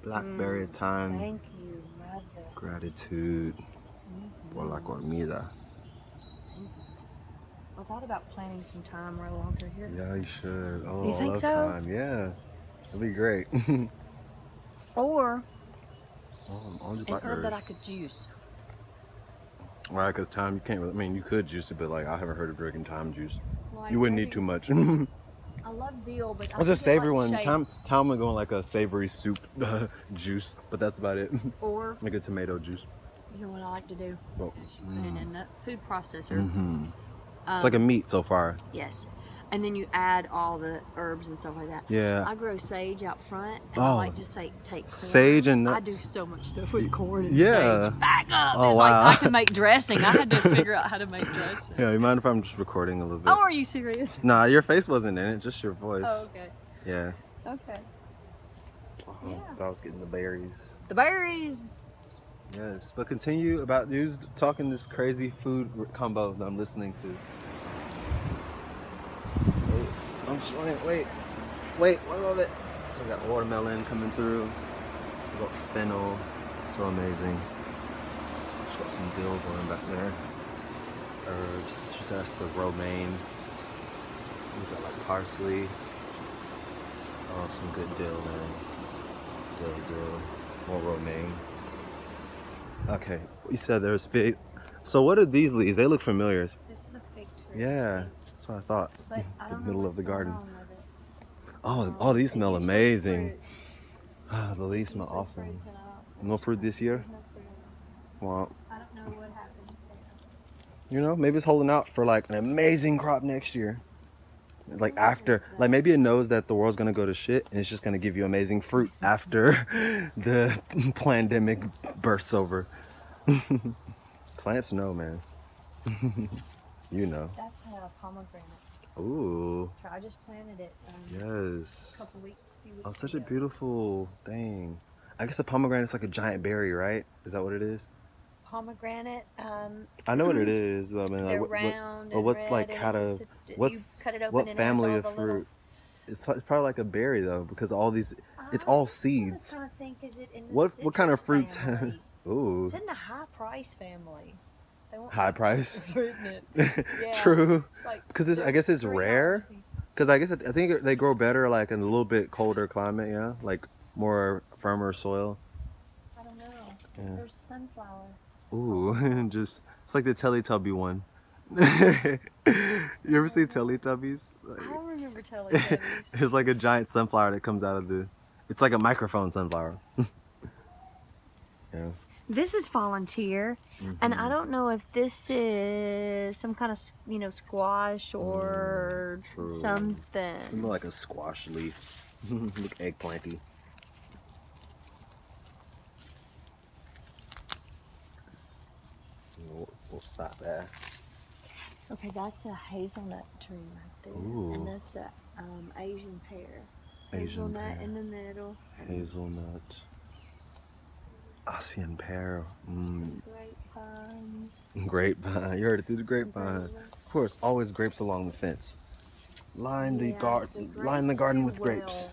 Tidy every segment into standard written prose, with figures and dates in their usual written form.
Blackberry thyme. Thank you, mother. Gratitude por la comida. I thought about planting some thyme right along through here. Yeah, you should. Oh, You I think love so? thyme. Yeah, that'd be great. Or All the an herb that blackberries. I could juice. Right, because thyme, you can't really, I mean, you could juice it, but like, I haven't heard of drinking thyme juice. Like You wouldn't maybe, need too much. I love dill, but I It's a think it savory like one. shade. Thyme would go in like a savory soup juice, but that's about it. Or, Like a tomato juice. you know what I like to do? Well, Is you put it in the food processor. Mm-hmm. It's like a meat so far. Yes. And then you add all the herbs and stuff like that. Yeah. I grow sage out front, and I Oh. like to take corn. Sage and I nuts. do so much stuff with corn and Yeah. sage. Back up. Oh, It's wow. like I can make dressing. I had to figure out how to make dressing. Yeah, you mind if I'm just recording a little bit? Oh, are you serious? Nah, your face wasn't in it, just your voice. Oh, okay. Yeah. Okay. Yeah. I was getting the berries. The berries. Yes, but continue about you talking this crazy food combo that I'm listening to. Wait, I'm showing. Wait, what of it? So we got watermelon coming through. We got fennel, so amazing. She's got some dill going back there. Herbs. She said that's the romaine. Is that like parsley? Oh, some good dill, man. Dill. More romaine. Okay, you said there's fig. So what are these leaves? They look familiar. This is a fig tree. Yeah, that's what I thought. But I The don't middle know of the what's going garden. on with it. Oh, these It smell usually amazing. fruits. Ah, the leaves smell Usually awesome. fruits, and I don't- No fruit this year? No fruit. Well, I don't know what happened there. you know, maybe it's holding out for like an amazing crop next year. Like after, like maybe it knows that the world's gonna go to shit and it's just gonna give you amazing fruit after the pandemic bursts over. Plants know, man. You know. That's a pomegranate. Ooh, I just planted it yes. a few weeks Oh, such a ago. beautiful thing. I guess a pomegranate is like a giant berry, right? Is that what it is? Pomegranate. I know what it is, but I mean, They're like, round what and what red, like and how it's to just what's you cut it open what and it has family all of the fruit? It's probably like a berry though, because all these it's all seeds. I was trying to think, is it in the What kind of citrus fruits? family? Ooh, It's in the high price family. They won't high have price. fruit in it. Yeah. True. It's like Because I guess it's $3 rare. a piece. Because I think they grow better like in a little bit colder climate, yeah, like more firmer soil. I don't know. Yeah. There's a sunflower. Ooh, just it's like the Teletubby one. You ever see Teletubbies? I don't remember Teletubbies. There's like a giant sunflower that comes out of the. It's like a microphone sunflower. Yeah. This is volunteer, and I don't know if this is some kind of, squash or true. something. More like a squash leaf. Look eggplanty. We'll stop there. Okay, that's a hazelnut tree right there, Ooh. and that's a Asian pear. Asian Hazelnut pear. in the middle. Hazelnut. Asian pear. Grapevines. Grapevine. You heard it through the grapevine. Of course, always grapes along the fence. Line the garden with grapes.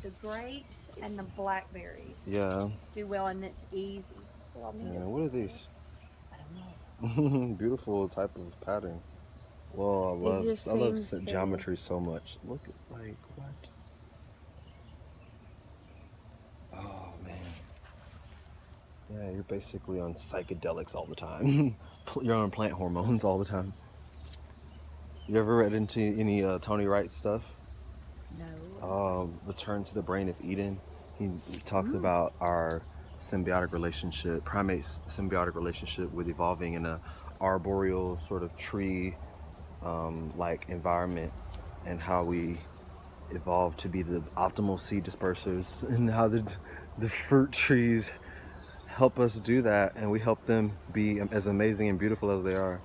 The grapes and the blackberries Yeah. do well, and it's easy. Well, I mean, Yeah. What are these? I don't know. Beautiful type of pattern. Well, I just love seems to- geometry so much. Look at like what? Oh man. Yeah, you're basically on psychedelics all the time. You're on plant hormones all the time. You ever read into any Tony Wright stuff? No. Return to the Brain of Eden. He talks about our symbiotic relationship, primates' symbiotic relationship with evolving in a arboreal sort of tree like environment, and how we evolved to be the optimal seed dispersers, and how the fruit trees help us do that, and we help them be as amazing and beautiful as they are,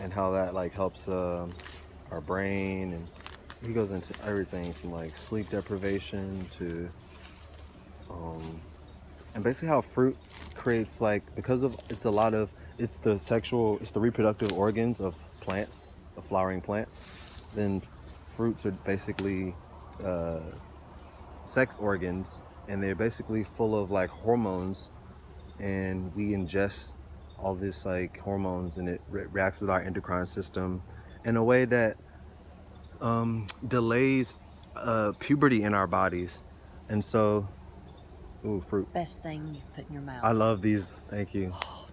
and how that like helps our brain. And he goes into everything from like sleep deprivation to and basically how fruit creates, like, because of it's the reproductive organs of plants, of flowering plants, then fruits are basically sex organs, and they're basically full of like hormones, and we ingest all this like hormones, and it reacts with our endocrine system in a way that delays puberty in our bodies. And so, ooh, fruit. Best thing you put in your mouth. I love these. Thank you. Oh,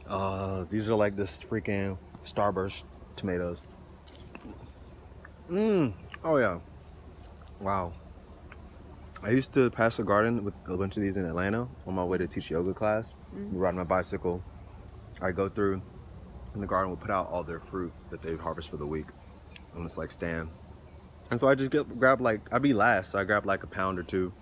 there's These are like this freaking Starburst tomatoes. Oh yeah. Wow. I used to pass a garden with a bunch of these in Atlanta on my way to teach yoga class. Ride my bicycle. I go through, and the garden will put out all their fruit that they harvest for the week on this like stand. And so I just grab like, I'd be last, so I grab like a pound or two,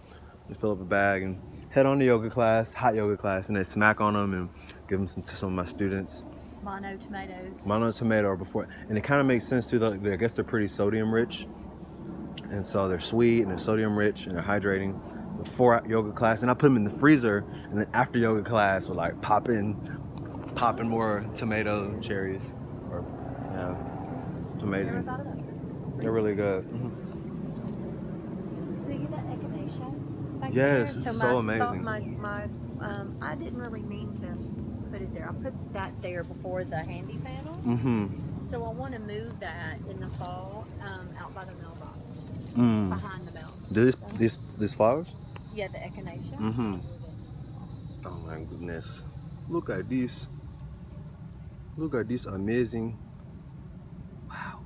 just fill up a bag and head on to yoga class, hot yoga class, and then smack on them and give them to some of my students. mono tomatoes. Mono tomato before, and it kind of makes sense too. I guess they're pretty sodium rich, and so they're sweet and they're sodium rich and they're hydrating. Before yoga class, and I put them in the freezer, and then after yoga class, we're like popping more tomato cherries. Or yeah, it's amazing. They're really good. So you get that echinacea back Yes, there? it's so amazing. I didn't really mean to put it there. I put that there before the handy panel. So I want to move that in the fall out by the mailbox, behind the mailbox. These flowers? Yeah, the echinacea. Oh my goodness! Look at this. Look at this amazing. Wow.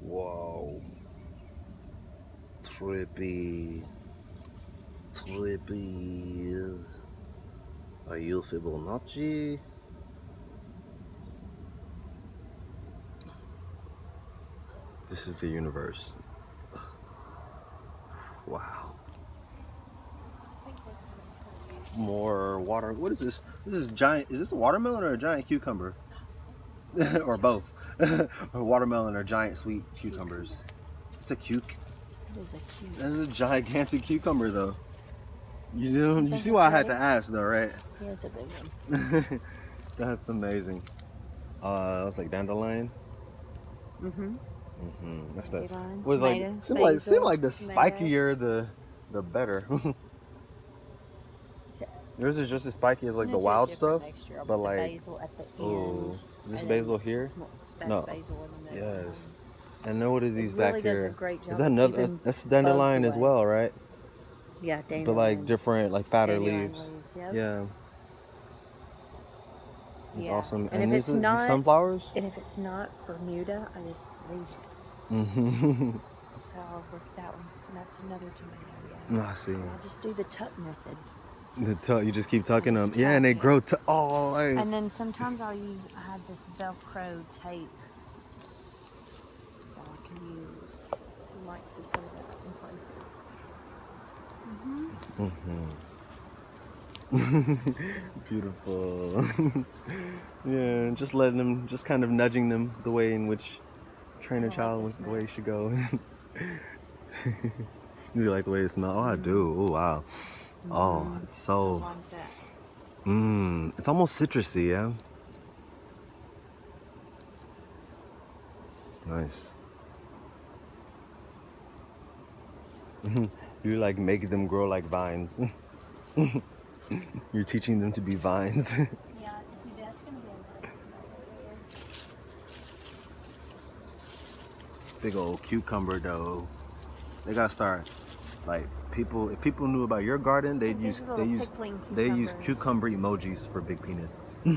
Wow. Trippy. Are you Fibonacci? This is the universe. Wow. More water. What is this? This is giant. Is this a watermelon or a giant cucumber? Or both. Or watermelon or giant sweet cucumbers. It's a cuke. It is a cute. That is a gigantic cucumber though. You see why I had to ask though, right? Yeah, it's a big one. That's amazing. It's like dandelion. That's that. Was like seem like the spikier the better. Yours is just as spiky as like the wild stuff, but like basil at the oh, end. is this basil here? That's No. basil in the Yes. And then what are these It back really does a here? great job Is that of another? keeping That's dandelion bugs as away. well, right? Yeah, dandelion. But like different, like fatter Dandelion leaves. Yep. Yeah. It's Yeah. awesome. And if these it's are not- these sunflowers? And if it's not Bermuda, I just leave it. Mm-hmm. So I'll work that one. And that's another tomato, yeah. I see. And I'll just do the tuck method. You just keep tucking them. Just Yeah, and they tuck, grow to oh nice. And then sometimes I have this Velcro tape that I can use. You might see some of that in places. Beautiful. Yeah, just letting them, just kind of nudging them the way in which train a I like child the with the way smell. it should go. You like the way it smells? Oh, I do. Oh, wow. Oh, it's I so. like that. It's almost citrusy, yeah. Nice. You like make them grow like vines. You're teaching them to be vines. Yeah, see, that's going to be a nice tomato. Big old cucumber though. They gotta start like people. If people knew about your garden, they'd use cucumber emojis for big penis. I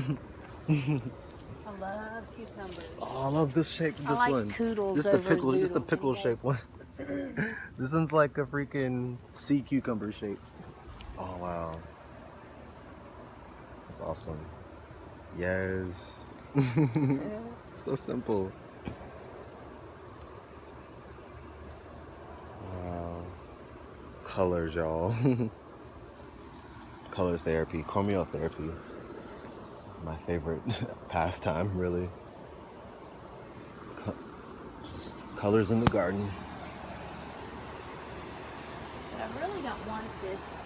love cucumbers. Oh, I love this shape. This I like one. Koodles Just the over pickle. Just the zoodles pickle any day. shape one. This one's like a freaking sea cucumber shape. Oh wow. That's awesome. Yes. So simple. Wow. Colors, y'all. Color therapy, chromiotherapy. My favorite pastime, really. Just colors in the garden. But I really don't want this